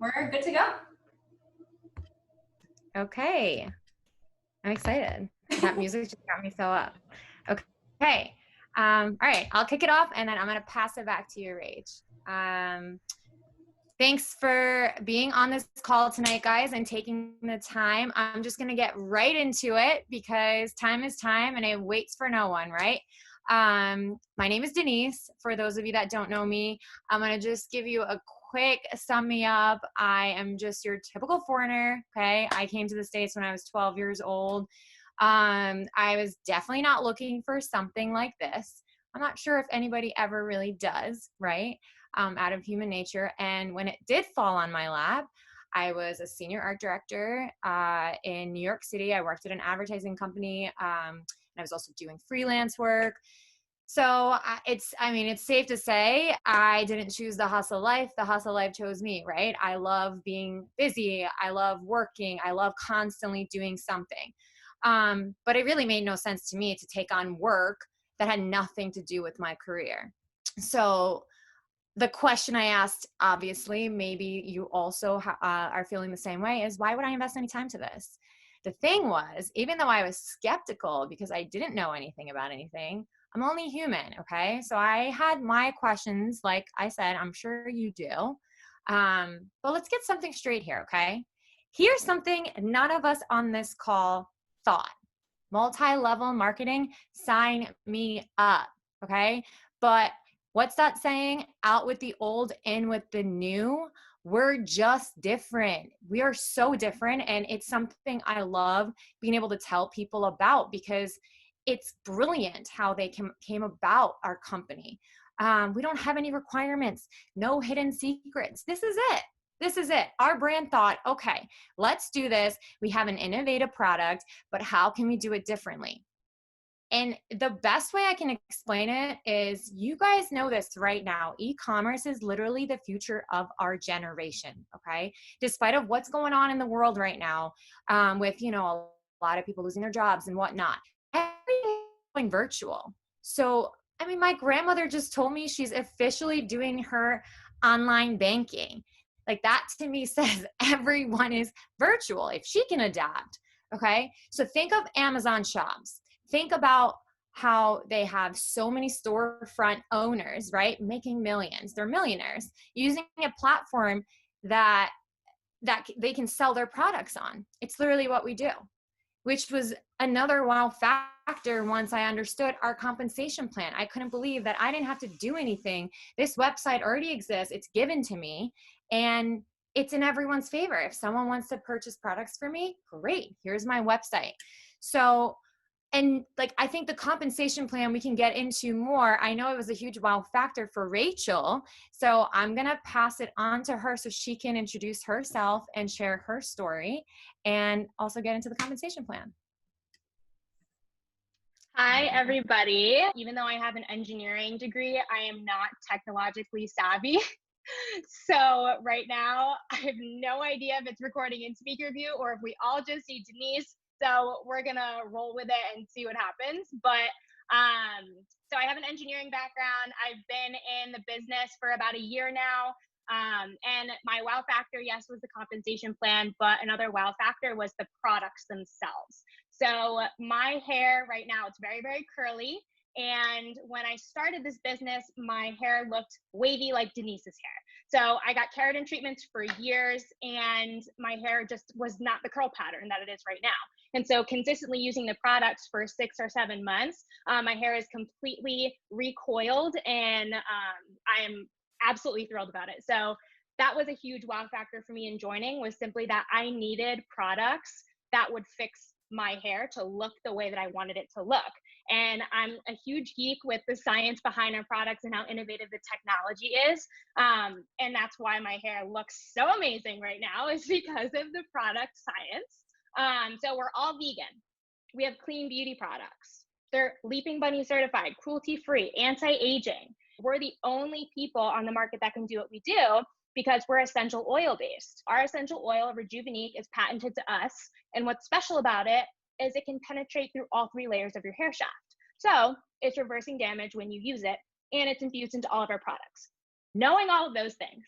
We're good to go. Okay, I'm excited. That music just got me so up. Okay, all right, I'll kick it off and then I'm gonna pass it back to you, Rach. Um, Thanks for being on this call tonight, guys, and taking the time. I'm just gonna get right into it because time is time and it waits for no one, right? My name is Denise. For those of you that don't know me, I'm gonna just give you a quick sum me up. I am just your typical foreigner. Okay, I came to the States when I was 12 years old. I was definitely not looking for something like this. I'm not sure if anybody ever really does, right? Out of human nature. And when it did fall on my lap, I was a senior art director in New York City. I worked at an advertising company, and I was also doing freelance work. So it's safe to say I didn't choose the hustle life. The hustle life chose me, right? I love being busy. I love working. I love constantly doing something. But it really made no sense to me to take on work that had nothing to do with my career. So the question I asked, obviously, maybe you also are feeling the same way, is why would I invest any time to this? The thing was, even though I was skeptical because I didn't know anything about anything, I'm only human, okay? So I had my questions, like I said, I'm sure you do. But let's get something straight here, okay? Here's something none of us on this call thought. Multi-level marketing, sign me up, okay? But what's that saying? Out with the old, in with the new. We're just different. We are so different. And it's something I love being able to tell people about because it's brilliant how they came about our company. We don't have any requirements, no hidden secrets. This is it. This is it. Our brand thought, okay, let's do this. We have an innovative product, but how can we do it differently? And the best way I can explain it is you guys know this right now. E-commerce is literally the future of our generation, okay? Despite of what's going on in the world right now, with, a lot of people losing their jobs and whatnot, everything is going virtual. So, my grandmother just told me she's officially doing her online banking. Like that to me says everyone is virtual if she can adapt, okay? So think of Amazon shops. Think about how they have so many storefront owners, right? Making millions. They're millionaires using a platform that they can sell their products on. It's literally what we do, which was another wow factor once I understood our compensation plan. I couldn't believe that I didn't have to do anything. This website already exists. It's given to me and it's in everyone's favor. If someone wants to purchase products for me, great. Here's my website. So and like I think the compensation plan we can get into more. I know it was a huge wow factor for Rachel, so I'm gonna pass it on to her so she can introduce herself and share her story and also get into the compensation plan. Hi, everybody. Even though I have an engineering degree, I am not technologically savvy. So right now, I have no idea if it's recording in speaker view or if we all just see Denise. So we're gonna roll with it and see what happens. But so I have an engineering background. I've been in the business for about a year now. And my wow factor, yes, was the compensation plan, but another wow factor was the products themselves. So my hair right now, it's very, very curly. And when I started this business, my hair looked wavy like Denise's hair. So I got keratin treatments for years and my hair just was not the curl pattern that it is right now. And so consistently using the products for 6 or 7 months, my hair is completely recoiled and I am absolutely thrilled about it. So that was a huge wow factor for me in joining, was simply that I needed products that would fix my hair to look the way that I wanted it to look. And I'm a huge geek with the science behind our products and how innovative the technology is. And that's why my hair looks so amazing right now, is because of the product science. So we're all vegan. We have clean beauty products. They're Leaping Bunny certified, cruelty free, anti-aging. We're the only people on the market that can do what we do because we're essential oil based. Our essential oil, Rejuvenique, is patented to us. And what's special about it is it can penetrate through all 3 layers of your hair shaft. So it's reversing damage when you use it, and it's infused into all of our products. Knowing all of those things,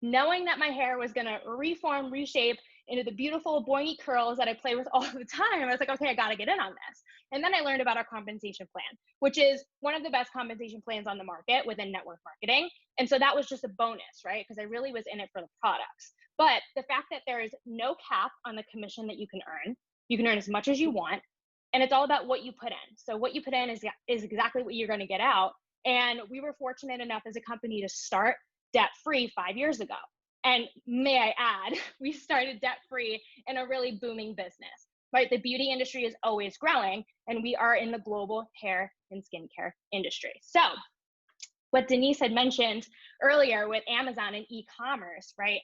knowing that my hair was going to reform, reshape into the beautiful pointy curls that I play with all the time. I was like, okay, I got to get in on this. And then I learned about our compensation plan, which is one of the best compensation plans on the market within network marketing. And so that was just a bonus, right? Because I really was in it for the products. But the fact that there is no cap on the commission that you can earn as much as you want. And it's all about what you put in. So what you put in is exactly what you're going to get out. And we were fortunate enough as a company to start debt-free 5 years ago. And may I add, we started debt-free in a really booming business, right? The beauty industry is always growing, and we are in the global hair and skincare industry. So what Denise had mentioned earlier with Amazon and e-commerce, right?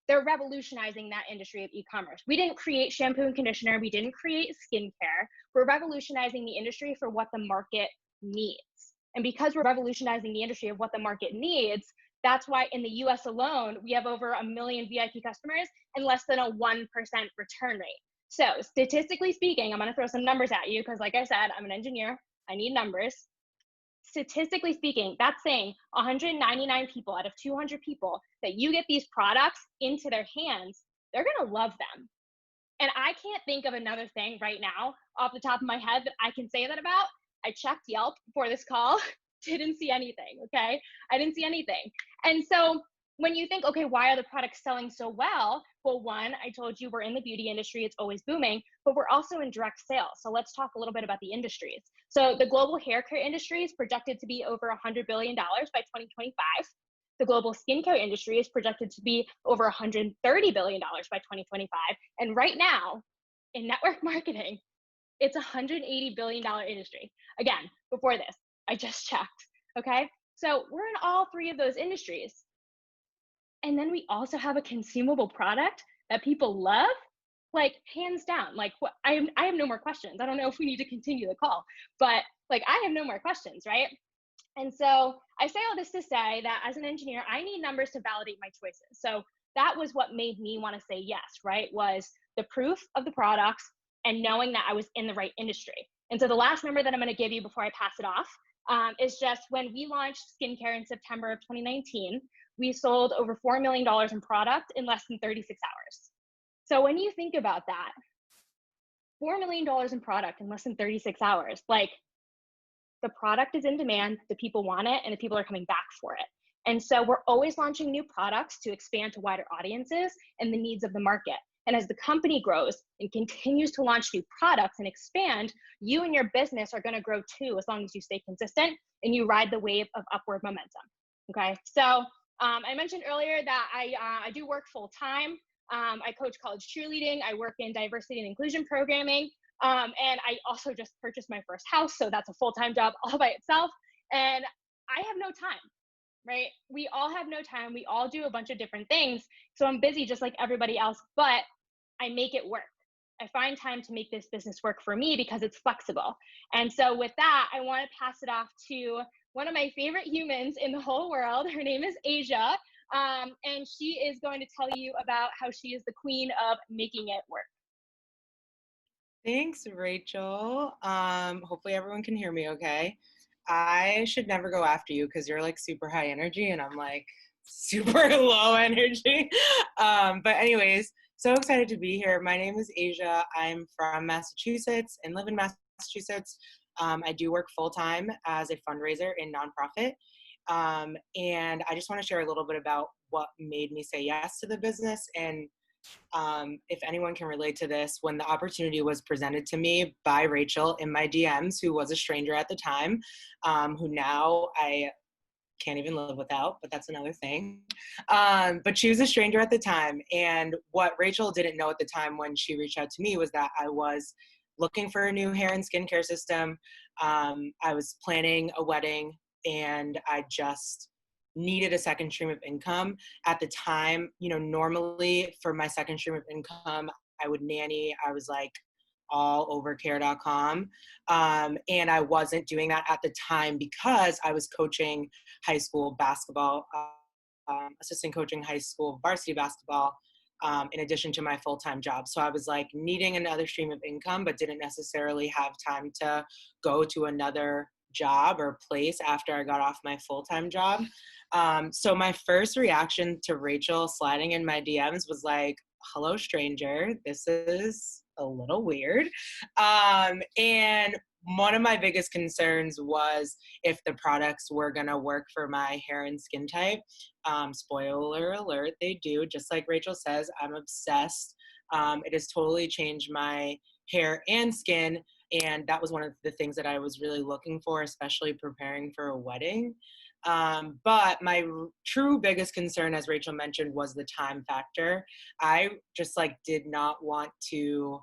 They're revolutionizing that industry of e-commerce. We didn't create shampoo and conditioner. We didn't create skincare. We're revolutionizing the industry for what the market needs. And because we're revolutionizing the industry of what the market needs, that's why in the US alone, we have over 1 million VIP customers and less than a 1% return rate. So statistically speaking, I'm gonna throw some numbers at you because like I said, I'm an engineer, I need numbers. Statistically speaking, that's saying 199 people out of 200 people that you get these products into their hands, they're gonna love them. And I can't think of another thing right now off the top of my head that I can say that about. I checked Yelp before this call, didn't see anything, okay? I didn't see anything. And so when you think, okay, why are the products selling so well? Well, one, I told you we're in the beauty industry, it's always booming, but we're also in direct sales. So let's talk a little bit about the industries. So the global hair care industry is projected to be over $100 billion by 2025. The global skincare industry is projected to be over $130 billion by 2025. And right now, in network marketing, it's a $180 billion industry. Again, before this, I just checked, okay? So we're in all three of those industries. And then we also have a consumable product that people love, like hands down. Like what, I have no more questions. I don't know if we need to continue the call, but like I have no more questions, right? And so I say all this to say that as an engineer, I need numbers to validate my choices. So that was what made me want to say yes, right? Was the proof of the products and knowing that I was in the right industry. And so the last number that I'm going to give you before I pass it off is just when we launched skincare in September of 2019, we sold over $4 million in product in less than 36 hours. So when you think about that, $4 million in product in less than 36 hours, like the product is in demand, the people want it, and the people are coming back for it. And so we're always launching new products to expand to wider audiences and the needs of the market. And as the company grows and continues to launch new products and expand, you and your business are going to grow too, as long as you stay consistent and you ride the wave of upward momentum. Okay, so I mentioned earlier that I do work full time. I coach college cheerleading. I work in diversity and inclusion programming. And I also just purchased my first house. So that's a full-time job all by itself. And I have no time, right? We all have no time. We all do a bunch of different things. So I'm busy just like everybody else, but I make it work. I find time to make this business work for me because it's flexible. And so with that, I want to pass it off to one of my favorite humans in the whole world. Her name is Asia. And she is going to tell you about how she is the queen of making it work. Thanks, Rachel. Hopefully everyone can hear me okay. I should never go after you because you're like super high energy and I'm like super low energy. But anyways, so excited to be here. My name is Asia. I'm from Massachusetts and live in Massachusetts. I do work full-time as a fundraiser in nonprofit. And I just want to share a little bit about what made me say yes to the business. And if anyone can relate to this, when the opportunity was presented to me by Rachel in my DMs, who was a stranger at the time, who now I can't even live without, but that's another thing. But she was a stranger at the time. And what Rachel didn't know at the time when she reached out to me was that I was looking for a new hair and skincare system. I was planning a wedding and I just needed a second stream of income. At the time, you know, normally for my second stream of income, I would nanny. I was like all over care.com. And I wasn't doing that at the time because I was coaching high school basketball, assistant coaching high school varsity basketball, in addition to my full-time job. So I was like needing another stream of income, but didn't necessarily have time to go to another job or place after I got off my full-time job. So my first reaction to Rachel sliding in my DMs was like, hello, stranger. This is a little weird. And one of my biggest concerns was if the products were going to work for my hair and skin type. Spoiler alert, they do. Just like Rachel says, I'm obsessed. It has totally changed my hair and skin. And that was one of the things that I was really looking for, especially preparing for a wedding. But my true biggest concern, as Rachel mentioned, was the time factor. I just like did not want to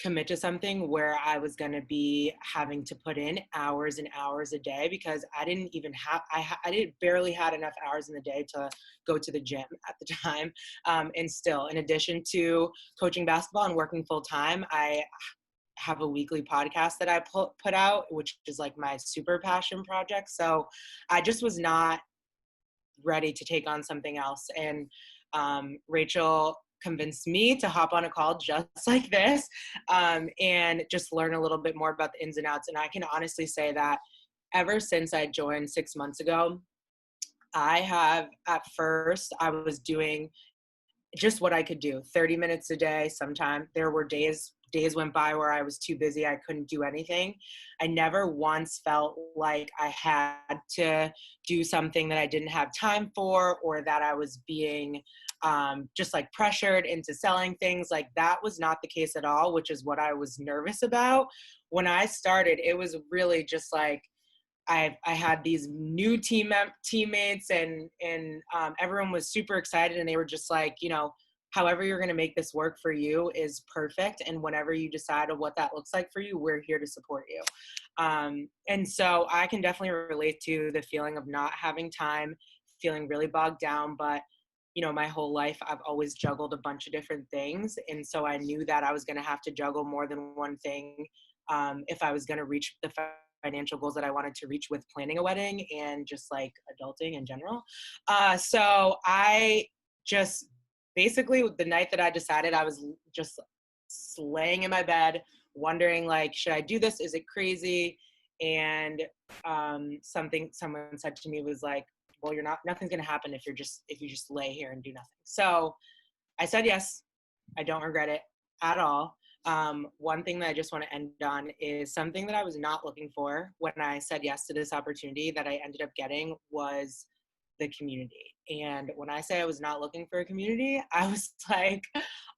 commit to something where I was going to be having to put in hours and hours a day, because I didn't even have, I didn't barely had enough hours in the day to go to the gym at the time. And still, in addition to coaching basketball and working full time, I have a weekly podcast that I put out, which is like my super passion project. So I just was not ready to take on something else. And Rachel convinced me to hop on a call just like this, and just learn a little bit more about the ins and outs. And I can honestly say that ever since I joined 6 months ago, at first I was doing just what I could do, 30 minutes a day. Sometimes there were days went by where I was too busy. I couldn't do anything. I never once felt like I had to do something that I didn't have time for, or that I was being just like pressured into selling things. Like that was not the case at all, which is what I was nervous about. When I started, it was really just like, I had these new teammates and everyone was super excited, and they were just like, you know, however you're going to make this work for you is perfect. And whenever you decide on what that looks like for you, we're here to support you. And so I can definitely relate to the feeling of not having time, feeling really bogged down. But, you know, my whole life, I've always juggled a bunch of different things. And so I knew that I was going to have to juggle more than one thing if I was going to reach the financial goals that I wanted to reach with planning a wedding and just like adulting in general. So I just basically, the night that I decided, I was just laying in my bed wondering, like, should I do this? Is it crazy? And someone said to me was like, well, nothing's going to happen if you just lay here and do nothing. So I said yes. I don't regret it at all. One thing that I just want to end on is something that I was not looking for when I said yes to this opportunity that I ended up getting was the community. And when I say I was not looking for a community, I was like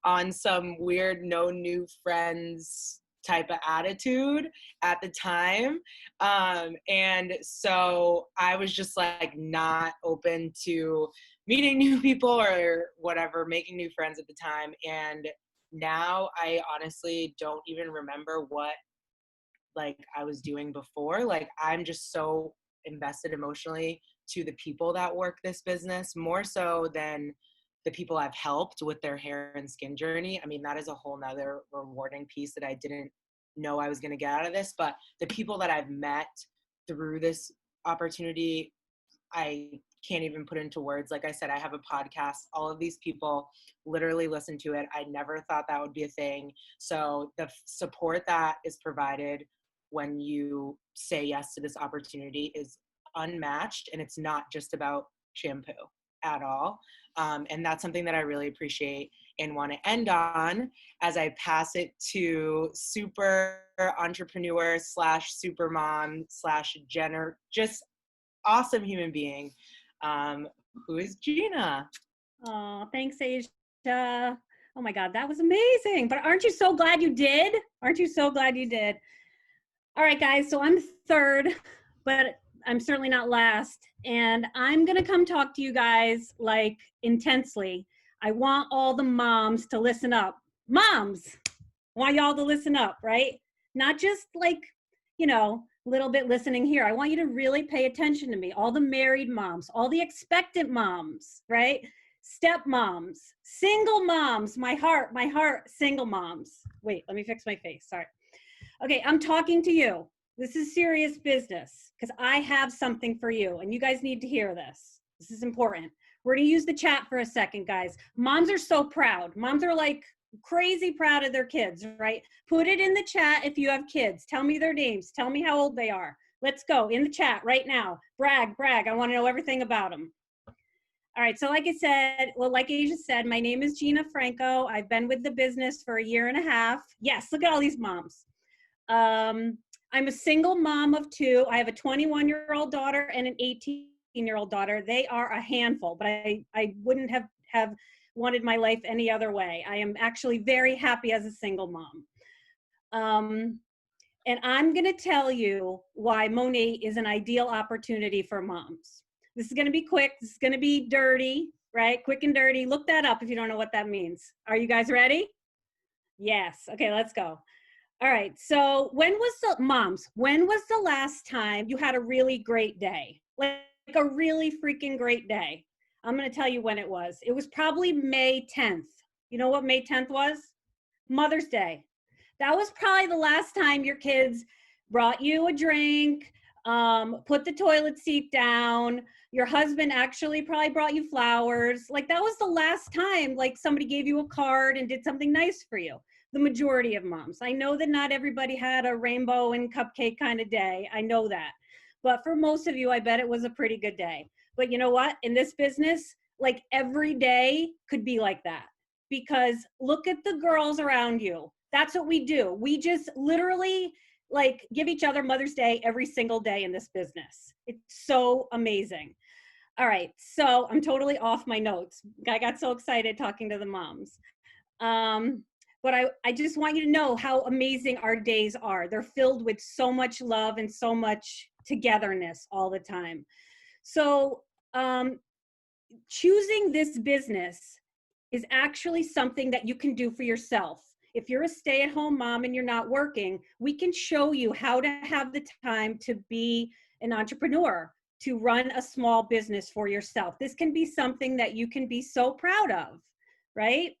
on some weird no new friends type of attitude at the time. And so I was just like not open to meeting new people or whatever, making new friends at the time. And now I honestly don't even remember what like I was doing before. Like I'm just so invested emotionally to the people that work this business, more so than the people I've helped with their hair and skin journey. I mean, that is a whole nother rewarding piece that I didn't know I was going to get out of this. But the people that I've met through this opportunity, I can't even put into words. Like I said, I have a podcast. All of these people literally listen to it. I never thought that would be a thing. So the support that is provided when you say yes to this opportunity is unmatched. And it's not just about shampoo at all. And that's something that I really appreciate and want to end on as I pass it to super entrepreneur / super mom / just awesome human being, who is Gina. Oh, thanks, Asia. Oh my God, that was amazing. But aren't you so glad you did? Aren't you so glad you did? All right, guys, so I'm third, but I'm certainly not last. And I'm going to come talk to you guys like intensely. I want all the moms to listen up. Moms, I want y'all to listen up, right? Not just like, you know, little bit listening here. I want you to really pay attention to me. All the married moms, all the expectant moms, right? Step moms, single moms, my heart, single moms. Wait, let me fix my face. Sorry. Okay, I'm talking to you. This is serious business because I have something for you and you guys need to hear this. This is important. We're going to use the chat for a second, guys. Moms are so proud. Moms are like crazy proud of their kids, right? Put it in the chat if you have kids. Tell me their names. Tell me how old they are. Let's go in the chat right now. Brag, brag. I want to know everything about them. All right, so like I said, well, like Asia said, my name is Gina Franco. I've been with the business for 1.5 years. Yes, look at all these moms. I'm a single mom of 2. I have a 21-year-old daughter and an 18-year-old daughter. They are a handful, but I wouldn't have wanted my life any other way. I am actually very happy as a single mom. And I'm gonna tell you why Monat is an ideal opportunity for moms. This is gonna be quick, this is gonna be dirty, right? Quick and dirty. Look that up if you don't know what that means. Are you guys ready? Yes, okay, let's go. All right, so when was the last time you had a really great day? Like a really freaking great day. I'm gonna tell you when it was. It was probably May 10th. You know what May 10th was? Mother's Day. That was probably the last time your kids brought you a drink, put the toilet seat down. Your husband actually probably brought you flowers. Like that was the last time like somebody gave you a card and did something nice for you. The majority of moms. I know that not everybody had a rainbow and cupcake kind of day. I know that. But for most of you, I bet it was a pretty good day. But you know what? In this business, like every day could be like that. Because look at the girls around you. That's what we do. We just literally like give each other Mother's Day every single day in this business. It's so amazing. All right, so I'm totally off my notes. I got so excited talking to the moms. But I just want you to know how amazing our days are. They're filled with so much love and so much togetherness all the time. So choosing this business is actually something that you can do for yourself. If you're a stay-at-home mom and you're not working, we can show you how to have the time to be an entrepreneur, to run a small business for yourself. This can be something that you can be so proud of, right?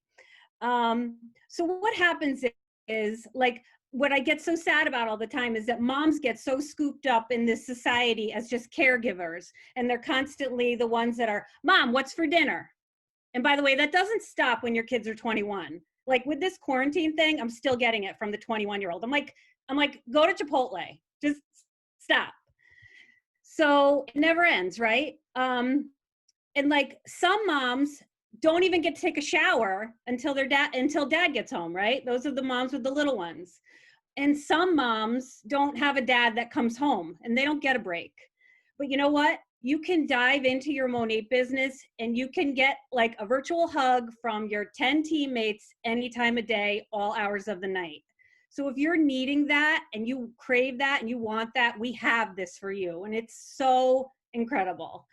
So what happens is like, what I get so sad about all the time is that moms get so scooped up in this society as just caregivers. And they're constantly the ones that are, Mom, what's for dinner? And by the way, that doesn't stop when your kids are 21. Like with this quarantine thing, I'm still getting it from the 21-year-old. I'm like, go to Chipotle, just stop. So it never ends, right? And like some moms don't even get to take a shower until dad gets home, right? Those are the moms with the little ones. And some moms don't have a dad that comes home and they don't get a break. But you know what? You can dive into your Monat business and you can get like a virtual hug from your 10 teammates any time of day, all hours of the night. So if you're needing that and you crave that and you want that, we have this for you. And it's so incredible.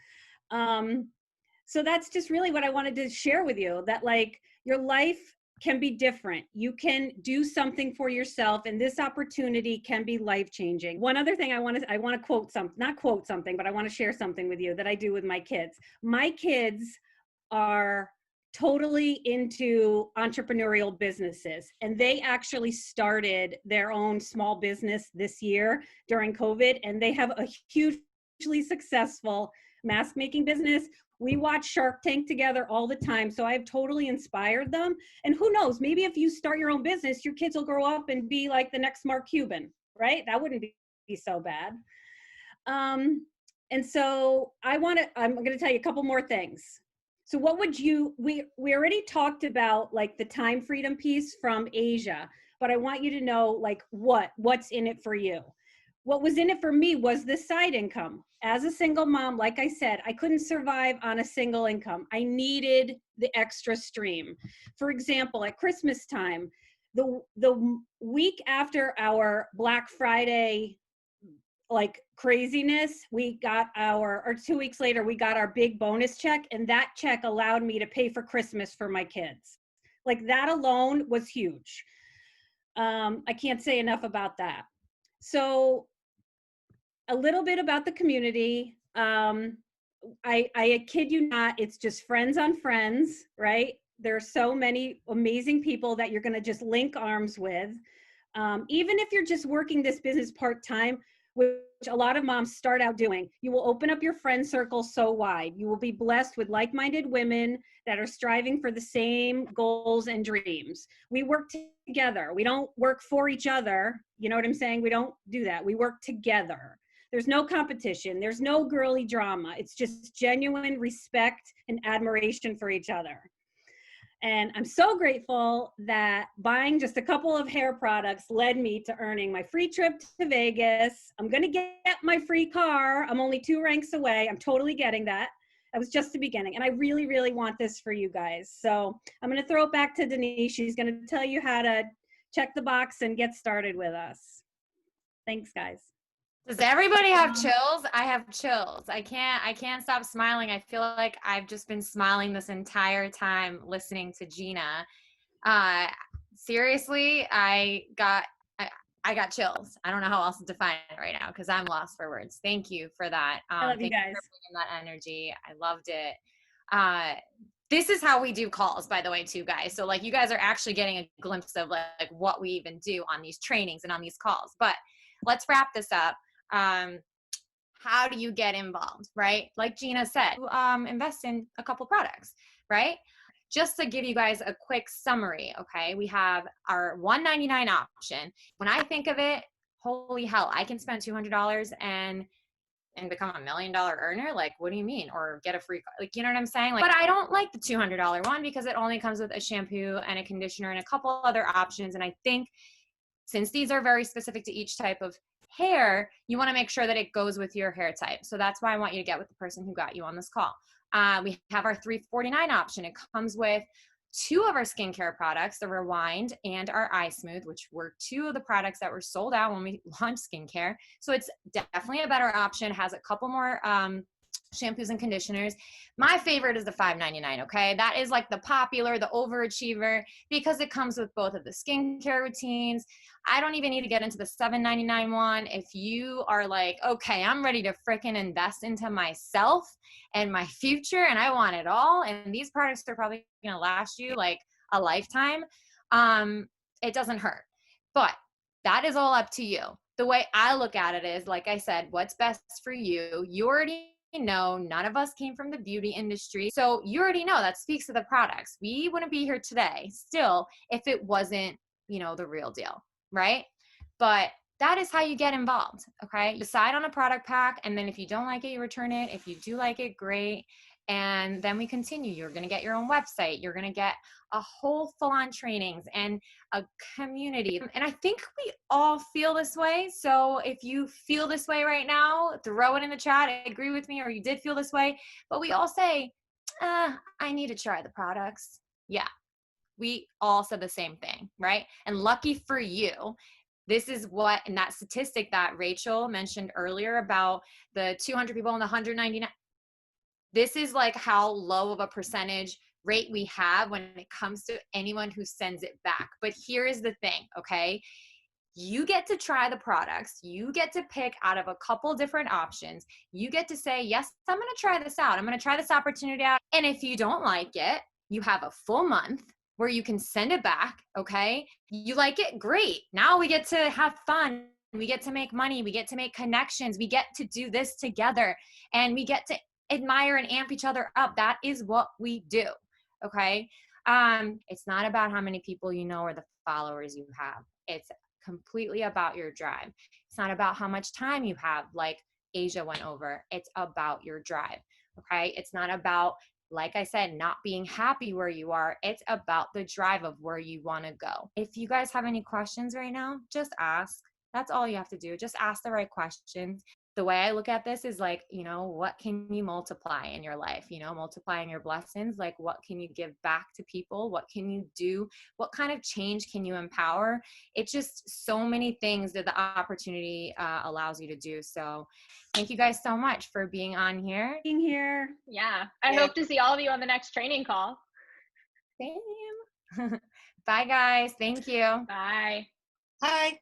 So that's just really what I wanted to share with you, that like your life can be different. You can do something for yourself, and this opportunity can be life-changing. One other thing I want to quote not quote something, but I want to share something with you that I do with my kids. My kids are totally into entrepreneurial businesses, and they actually started their own small business this year during COVID, and they have a hugely successful mask making business. We watch Shark Tank together all the time, so I've totally inspired them. And who knows, maybe if you start your own business, your kids will grow up and be like the next Mark Cuban, right? That wouldn't be so bad. And so I'm gonna tell you a couple more things. So what would we already talked about like the time freedom piece from Asia, but I want you to know like what's in it for you. What was in it for me was the side income. As a single mom, like I said, I couldn't survive on a single income. I needed the extra stream. For example, at Christmas time, the week after our Black Friday like craziness, or 2 weeks later, we got our big bonus check, and that check allowed me to pay for Christmas for my kids. Like that alone was huge. I can't say enough about that. So a little bit about the community. I kid you not, it's just friends on friends, right? There are so many amazing people that you're gonna just link arms with. Even if you're just working this business part-time, which a lot of moms start out doing, you will open up your friend circle so wide. You will be blessed with like-minded women that are striving for the same goals and dreams. We work together. We don't work for each other. You know what I'm saying? We don't do that. We work together. There's no competition. There's no girly drama. It's just genuine respect and admiration for each other. And I'm so grateful that buying just a couple of hair products led me to earning my free trip to Vegas. I'm going to get my free car. I'm only 2 ranks away. I'm totally getting that. That was just the beginning. And I really, really want this for you guys. So I'm going to throw it back to Denise. She's going to tell you how to check the box and get started with us. Thanks, guys. Does everybody have chills? I have chills. I can't stop smiling. I feel like I've just been smiling this entire time listening to Gina. Seriously, I got chills. I don't know how else to define it right now because I'm lost for words. Thank you for that. I love you guys. For bringing that energy. I loved it. This is how we do calls, by the way, too, guys. So like you guys are actually getting a glimpse of like what we even do on these trainings and on these calls. But let's wrap this up. How do you get involved, right? Like Gina said, invest in a couple products, right? Just to give you guys a quick summary, okay? We have our $199 option. When I think of it, holy hell, I can spend $200 and become $1 million earner. Like, what do you mean? Or get a free, like, you know what I'm saying? Like, but I don't like the $200 one because it only comes with a shampoo and a conditioner and a couple other options. And I think since these are very specific to each type of hair, you want to make sure that it goes with your hair type. So that's why I want you to get with the person who got you on this call. We have our $349 option. It comes with 2 of our skincare products, the Rewind and our Eye Smooth, which were 2 of the products that were sold out when we launched skincare. So it's definitely a better option. It has a couple more shampoos and conditioners. My favorite is the $5.99, okay? That is like the popular, the overachiever, because it comes with both of the skincare routines. I don't even need to get into the $7.99 one. If you are like, okay, I'm ready to frickin' invest into myself and my future and I want it all, and these products are probably gonna last you like a lifetime, it doesn't hurt. But that is all up to you. The way I look at it is, like I said, what's best for you. You already know none of us came from the beauty industry. So you already know that speaks to the products. We wouldn't be here today still if it wasn't, you know, the real deal, right? But that is how you get involved, okay? Decide on a product pack, and then if you don't like it, you return it. If you do like it, great. And then we continue. You're going to get your own website. You're going to get a whole full-on trainings and a community. And I think we all feel this way. So if you feel this way right now, throw it in the chat. Agree with me, or you did feel this way. But we all say, I need to try the products. Yeah, we all said the same thing, right? And lucky for you, this is what, and that statistic that Rachel mentioned earlier about the 200 people and the 199, this is like how low of a percentage rate we have when it comes to anyone who sends it back. But here is the thing, okay? You get to try the products. You get to pick out of a couple different options. You get to say, yes, I'm going to try this out. I'm going to try this opportunity out. And if you don't like it, you have a full month where you can send it back, okay? You like it? Great. Now we get to have fun. We get to make money. We get to make connections. We get to do this together. And we get to admire and amp each other up. That is what we do, okay? It's not about how many people you know or the followers you have. It's completely about your drive. It's not about how much time you have, like Asia went over. It's about your drive, okay? It's not about, like I said, not being happy where you are. It's about the drive of where you want to go. If you guys have any questions right now, just ask. That's all you have to do. Just ask the right questions. The way I look at this is like, you know, what can you multiply in your life? You know, multiplying your blessings. Like, what can you give back to people? What can you do? What kind of change can you empower? It's just so many things that the opportunity allows you to do. So thank you guys so much for being on here. Yeah. I hope to see all of you on the next training call. Same. Bye, guys. Thank you. Bye. Hi.